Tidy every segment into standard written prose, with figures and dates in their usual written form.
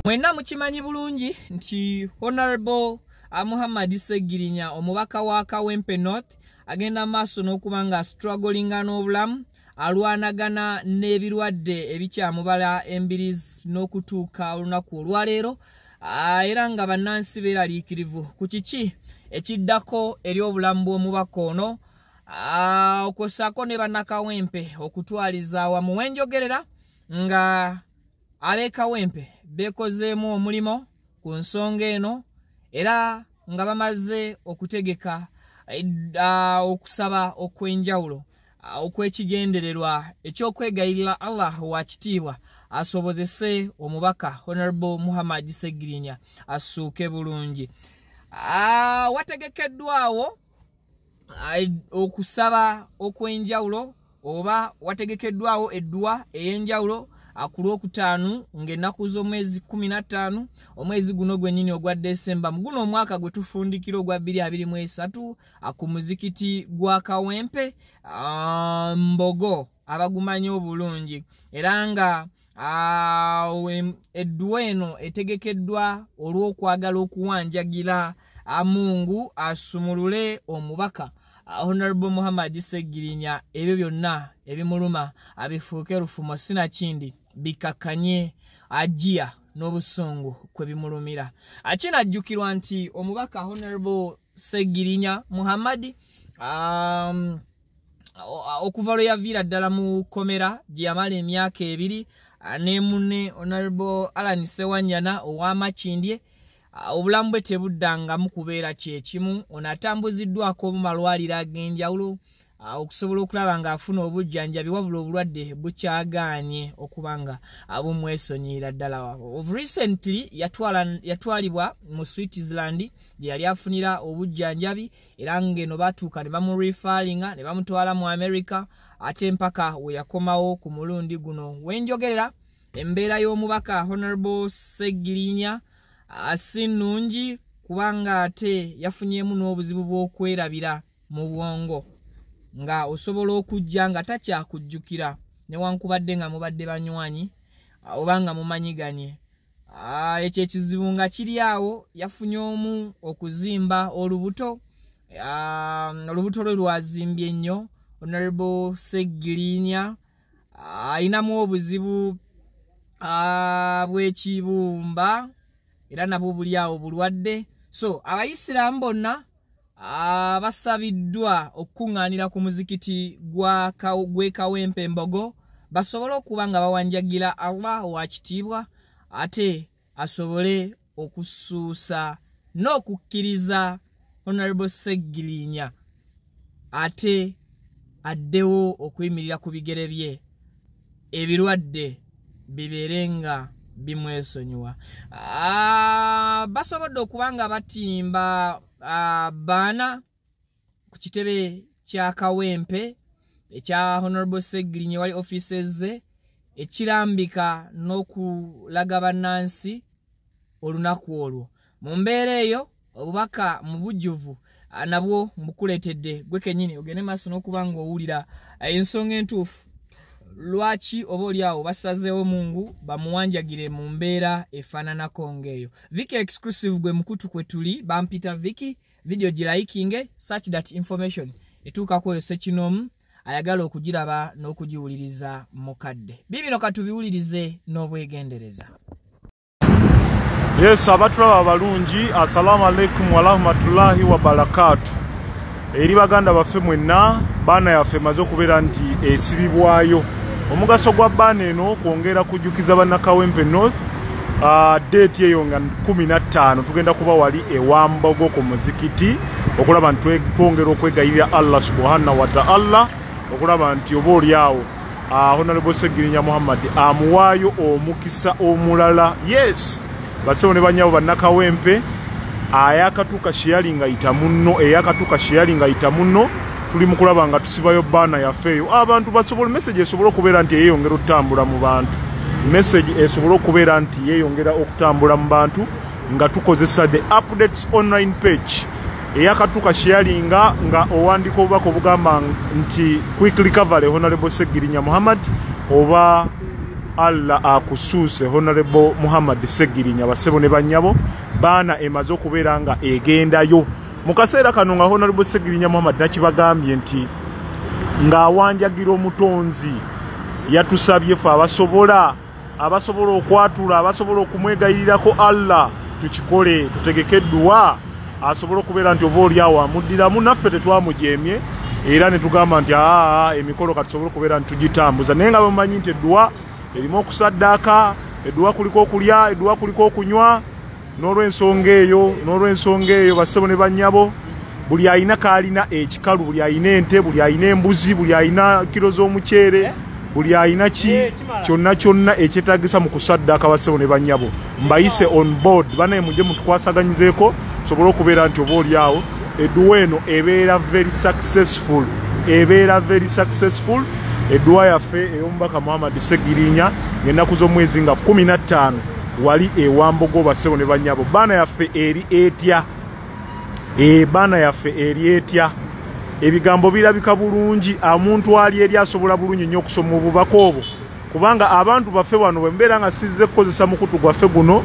Mwenna mukimanyi bulungi nti Honorable Muhammad Ssegirinya omubaka wa Kawempe North agenda maaso n'okubanga strugglinga n'obulamu alwanagana n'ebirwadde ebikyamubala embirizi n'okutuuka olunaku olwaleero era nga bannansi beeraliikirivu ku kiki ekiddako eri obulamu bw'omubaka ono okwosaako ne bannakawempe okutwaliza wamu wenjogerera nga ab'ekawempe bekozeemu omulimo ku nsonga eno era nga bamaze okutegeka okusaba okw'enjawulo okwekigendererwa ekyokwegayirira Allah wa kitiibwa asobozese omubaka Honorable Muhammad Ssegirinya asuuke bulungi. Wategekeddwawo okusaba okw'enjawulo oba wategekeddwawo eddwa ey'enjawulo ku Lwokutaano ng'ennaku z'omwezi 15 omwezi guno gwennyini ogwa Desemba guno omwaka gwe tufundikira ogwa 2023 ku muzikiti gwa Kawempe Mbogo abagumanyi obulungi era nga eddwa eno etegekeddwa olw'okwagala okuwanjagira Mungu asumulule omubaka Honorable Muhammad Ssegirinya ebyo byonna ebimuluma abifuuke lufumo sinakindi bikakanye ajia n'obusungu kwe bimulumira. Akinajjukirwa nti omubaka Honorable Ssegirinya Muhammad okuva lwe yaviira ddala mu komera gye yamala emyaka 2 ne munne Honorable Alan Sewanyana ow'Amakindye obulamu bwe tebuddangamu kubeera kyekimu ono atambuziddwako mu malwaliro ag'enjawulo okusobola okulaba ng'afuna obujjanjabi wabula obulwadde bukyagaanye okuba nga abumwesonyiira ddala. Of recently yatwalibwa mu Switzerland gye yali afunira obujjanjabi era ng'eno batuuka ne bamurefaringa ne bamutwala mu America ate mpaka we yakomawo ku mulundi guno. Wenjogerera embeera y'omubaka Honorable Ssegirinya si nnungi kubanga ate yafunyeemu n'obuzibu bw'okwerabira mu bwongo nga osobola okujja nga takyakujjukira newankubadde nga mubadde banywanyi oba nga mumanyiganye. Ekyo ekizibu nga kiri awo yafunye omu okuzimba olubuto lwe lwazimbye nnyo. Honorable Ssegirinya ayinamu obuzibu bw'ekibumba era nabwo buli awo bulwadde. So abayisiraamu bonna basabiddwa okuŋŋaanira ku muzikiti gw'e Kawempe Mbogo basobole okuba nga bawanjagira Allah wa kitiibwa ate asobole okusuusa n'okukkiriza Honorable Ssegirinya ate addewo okuyimirira ku bigere bye ebirwadde bibeerenga bimwesonyiwa. Basobodde okuba nga batimba baana ku kitebe kya Kawempe ekya Honorable Ssegirinya wali offices ze ekirambika n'okulaga bannansi olunaku olwo. Mu mbeera eyo obubaka mu bujjuvu nabwo mbukuleetedde gwe kennyini ogende maaso n'okuba nga owulira ensonga entuufu lwaki oba oli awo basazeewo Mungu bamuwanjagire mu mbeera efaananako ng'eyo. Viki exclusive gwe mukutu kwe tuli bampita Viki video giraikinge such that information etuukako oyo Ssekinomu ayagala okugiraba n'okugiwuliriza mukadde. Bibino katubiwulirize n'obwegendereza. Yes, abatulaba abalungi, assalamu alaikum wa rahmatullahi wa barakatuh. Eri baganda baffe mwenna baana yaffe maze okubeera nti esibibwayo. Omugaso gwa baana eno kwongera kujjukiza bannakawempe North date eyo nga 15 tugenda kuba wali ewa Mbogo ku muzikiti okulaba nti twongera okwegayirira Allah subhanahu wa ta'ala okulaba nti oba oli awo Honorable Ssegirinya Muhammad amuwaayo omukisa omulala. Yes, basewo ne banyawo bannakawempe ayakatuuka sharing ayita munno eyakatuuka sharing ayita munno tuli mu kulaba nga tusibayo baana yafeeyo abantu basobola message esobola okubeera nti yeeyongera okutambula mu bantu, message esobola okubeera nti yeeyongera okutambula mu bantu nga tukozesa the updates online page eyakatuka sharinga nga owandika obubaka obugamba nti quick recovery Honorable Ssegirinya Muhammad oba Allah akusuuse Honorable Muhammad Ssegirinya basebo ne banyabo baana emaze okubeera nga egendayo mu kaseera kano nga Honorable Ssegirinya Muhammad nakibagambye nti ng'awanjagira omutonzi yatusabye fe abasobola okwatula abasobola okumwegayirirako Allah tukikole tutegeke dduwa asobola okubeera nti oba oliawo amuddiramu naffe tetwamujemye era ne tugamba nti emikolo katusobola okubeera nti tugitambuza naye nga bamanyi nti edduwa erimu okusaddaaka edduwa kuliko okulya edduwa kuliko okunywa n'olw'ensonga eyo bassebo ne bannyabo buli ayina kaalina ekikalu buli ayina ente buli ayina embuzi buli ayina kiro z'omuceere buli ayina kyonna ekyetaagisa mu kusaddaaka bassebo ne bannyabo mbayise on board banaye mujje mutukwasaganyizeeko sobole okubeera nti oba oliawo edduwa eno ebeera very successful edduwa yaffe ey'omubaka Muhammad Ssegirinya ng'ennaku z'omwezi nga 15 wali ewambogo bassebo ne bannyabo baana yaffe eri etya ebigambo birabika bulungi omuntu ali eri asobola bulungi nnyo okusoma obubaka obwo kubanga abantu baffe wano bwe mbeera nga sizze kukozesa mukutu gwaffe guno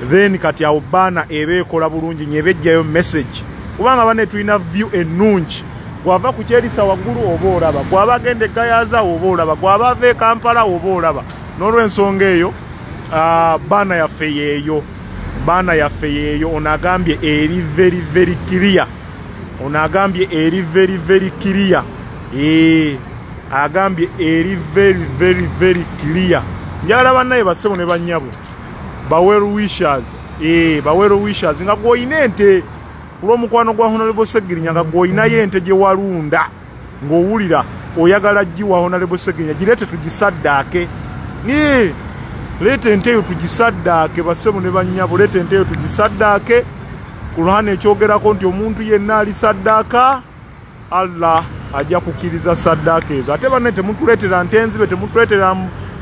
then kati awo baana eba ekola bulungi nyebejjayo message kubanga bane tulina view ennungi gwava ku kyerisa waggulu oba olaba gwaba agenda egayaza oba olaba gwaba ava e Kampala oba olaba n'olw'ensonga eyo baana yaffe yeeyo ono agambye eri very clear agambye eri very clear njagala bannaye bassebo ne bannyabo baweru wishers nga gwoyina ente kulw'omukwano gwa Honorable Ssegirinya nga gwoyinayo ente gye walunda ng'owulira oyagala giwa Honorable Ssegirinya gireete tugisaddaake leeta ente eyo tugisaddaake bassebo ne bannyabo leeta ente eyo tugisaddaake ku luhana ekyogerako nti omuntu yenna alisaddaaka Allah ajja kukkiriza saddaaka ezo ate banne temutuleetera nte nzibe temutuleetera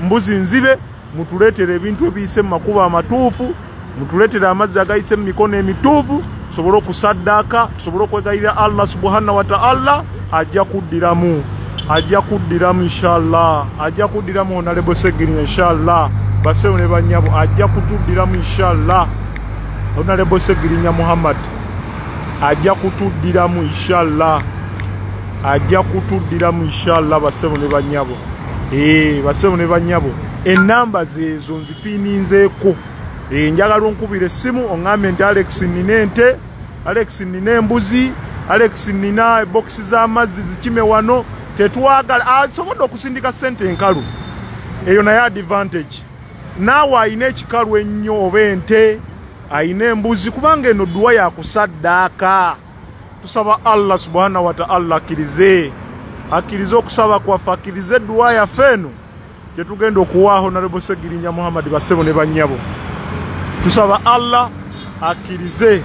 mbuzi nzibe mutuleetera ebintu ebiyise mu makubo amatuufu mutuleetera amazzi agayise mu mikono emituufu tusobole okusaddaaka tusobole okwegayirira Allah subhanahu wa ta'ala ajja kuddiramu inshallah ajja kuddiramu Honorable Ssegirinya inshallah bassebo ne bannyabo ajja kutuddiramu inshallah Honorable Ssegirinya Muhammad ajja kutuddiramu inshallah bassebo ne bannyabo bassebo ne bannyabo ennamba zeezo nzipiininzeeko njagala onkubira essimu oŋŋambye nti Alex nina ente Alex nina embuzi Alex nina ebokisi z'amazzi zikime wano tetwagala asobodde okusindika ssente enkalu eyo naye advantage naawe ayina ekikalu ennyo oba ente ayina embuzi kubanga eno dduwa yakusaddaaka tusaba Allah subhanahu wa ta'ala akkirize okusaba kwaffe akkirize edduwa yaffe eno gyetugenda okuwa Honorable Ssegirinya Muhammad bassebo ne bannyabo tusaba Allah akkirize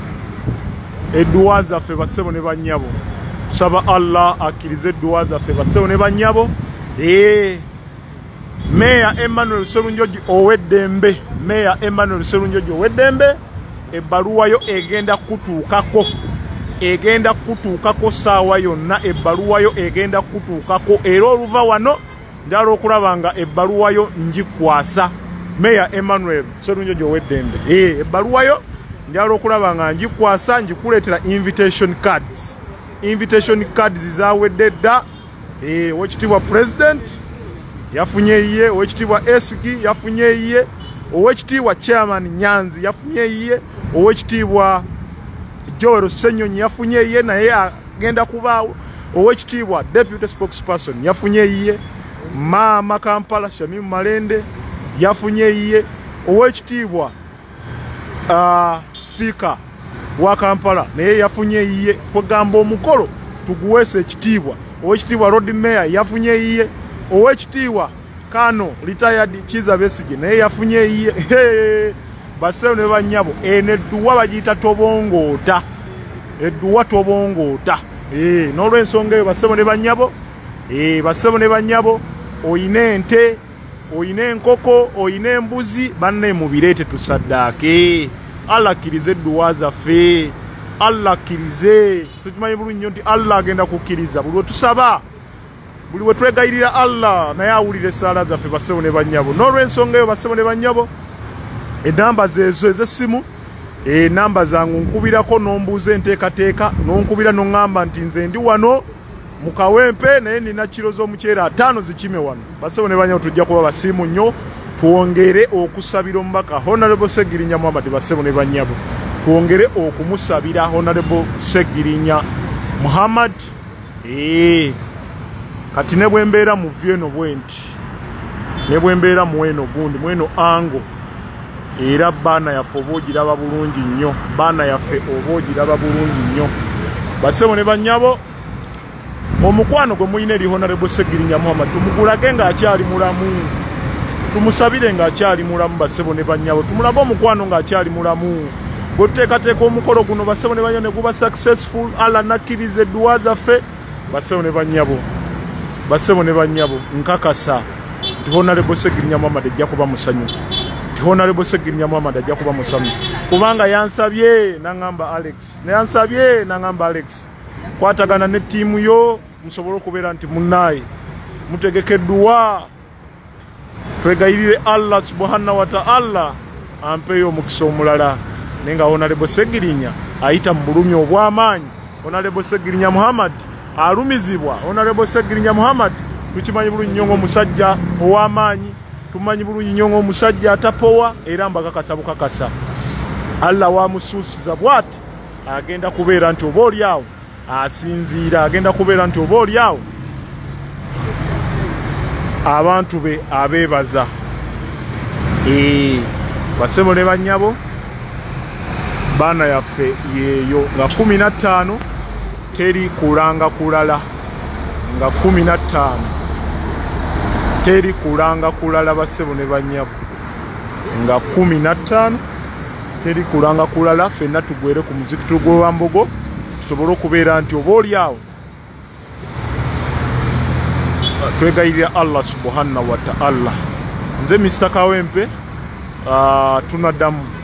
edduwa zaffe bassebo ne bannyabo tusaba Allah akkirize edduwa zaffe bassebo ne bannyabo Meya Emmanuel Sserunjogi ow'eddembe ebbaluwa yo egenda kutuukako ssaawa yonna ebbaluwa yo egenda kutuukako era oluva wano njala okulaba nga ebbaluwa yo ngikwasa Meya Emmanuel Sserunjogi ow'eddembe ebbaluwa yo njala okulaba nga ngikwasa ngikuleetera invitation cards zaawedde dda owekitiibwa president yafunye iye owekitiibwa Esigi yafunye iye owekitiibwa chairman Nyanzi yafunye iye owekitiibwa Joel Ssenyonyi yafunye iye naye agenda kubaawo owekitiibwa deputy spokesperson yafunye iye Maama Kampala Shamim Malende yafunye iye owekitiibwa speaker wa Kampala naye yafunye iye kwegamba omukolo tuguweesa ekitiibwa owekitiibwa Road Mayor yafunye iye owekitiibwa Kano retired Kiza Besigye naye yafunye iye bassebo ne bannyabo eno edduwa bagiyita tobongoota n'olw'ensonga eyo bassebo ne bannyabo oyina ente oyina enkoko oyina embuzi banne mubireete tusaddaake Allah akkirize edduwa zaffe Allah akkirize. Tukimanyi bulungi nnyo nti Allah agenda kukkiriza buli we tusaba, buli we twegayirira Allah naye awulira essaala zaffe bassebo ne bannyabo. N'olw'ensonga eyo bassebo ne bannyabo, enamba zezo ez'essimu, enamba zangu nkubirako n'ombuuza enteekateeka, n'onkubira n'oŋŋamba nti nze ndi wano mu Kawempe naye nina kiro z'omuceere 5 zikime wano. Bassebo ne bannyabo tujja kuba basiimu nnyo, twongere okusabira omubaka Honorable Ssegirinya Muhammad. Bassebo ne bannyabo twongere okumusabira Honorable Ssegirinya Muhammad. Kati ne bwe mbeera mu vyeno bwenti, ne bwe mbeera mu eno gundi mweno ango, era baana yaffe oba ogiraba bulungi nnyo, baana yaffe oba ogiraba bulungi nnyo. Bassebo ne bannyabo, omukwano gwe muyina eri Honorable Ssegirinya Muhammad tumugulage ng'akyali mulamu, tumusabire ng'akyali mulamu. Bassebo ne bannyabo tumulage omukwano ng'akyali mulamu. Bwe tuteekateeka omukolo guno bassebo ne bannyabo ne guba successful, Allah nakkiriza edduwa zaffe. Bassebo ne bannyabo, bassebo ne bannyabo, nkakasa nti Honorable Ssegirinya Muhammad ajja kuba musanyufu, nti Honorable Ssegirinya Muhammad ajja kuba musanyufu, kubanga yansabye n'aŋŋamba Alex, yansabye n'aŋŋamba Alex, kwatagana ne ttiimu yo musobole okubeera nti munnaaye mutegekeddwa, twegayirire Allah subhanahu wa ta'ala ampeeyo omukisa omulala. Naye nga Honorable Ssegirinya ayita mu bulumi obw'amaanyi. Honorable Ssegirinya Muhammad alumizibwa. Honorable Ssegirinya Muhammad tukimanyi bulungi nnyo ng'omusajja ow'amaanyi, tumanyi bulungi nnyo ng'omusajja atapowa, era mbakakasa bukakasa Allah wamusuusiza bw'ati agenda kubeera nti oba oliawo asinziira, agenda kubeera nti oba oliawo abantu be abeebaza. Bassebo ne bannyabo, baana yaffe yeeyo nga 15 teri kulanga kulala, nga 15 teri kulanga kulala. Bassebo ne bannyabo, nga 15 teri kulanga kulala. Ffenna tugwere ku muzikiti gw'Owambogo tusobole okubeera nti oba oliawo twegayirira Allah subhanahu wa ta'ala. Nze Mr. Kawempe tunaddamu.